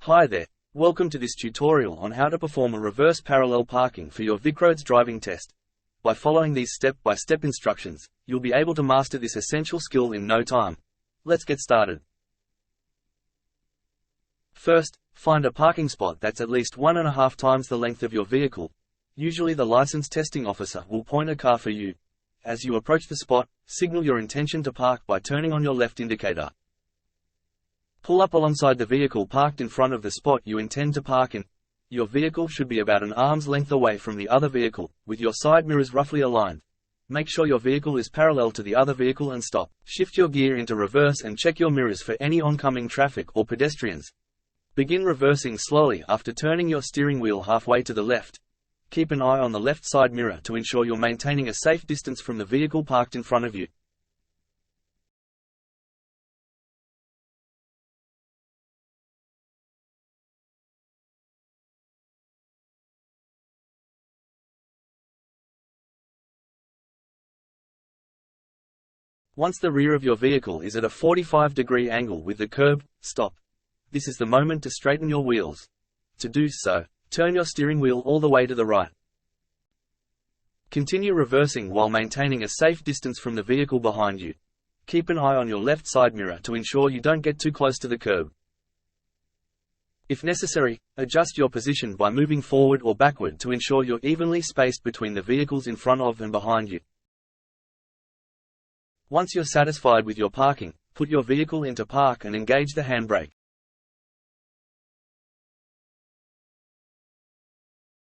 Hi there. Welcome to this tutorial on how to perform a reverse parallel parking for your VicRoads driving test. By following these step-by-step instructions, you'll be able to master this essential skill in no time. Let's get started. First, find a parking spot that's at least 1.5 times the length of your vehicle. Usually the licensed testing officer will point a car for you. As you approach the spot, signal your intention to park by turning on your left indicator. Pull up alongside the vehicle parked in front of the spot you intend to park in. Your vehicle should be about an arm's length away from the other vehicle, with your side mirrors roughly aligned. Make sure your vehicle is parallel to the other vehicle and stop. Shift your gear into reverse and check your mirrors for any oncoming traffic or pedestrians. Begin reversing slowly after turning your steering wheel halfway to the left. Keep an eye on the left side mirror to ensure you're maintaining a safe distance from the vehicle parked in front of you. Once the rear of your vehicle is at a 45-degree angle with the curb, stop. This is the moment to straighten your wheels. To do so, turn your steering wheel all the way to the right. Continue reversing while maintaining a safe distance from the vehicle behind you. Keep an eye on your left side mirror to ensure you don't get too close to the curb. If necessary, adjust your position by moving forward or backward to ensure you're evenly spaced between the vehicles in front of and behind you. Once you're satisfied with your parking, put your vehicle into park and engage the handbrake.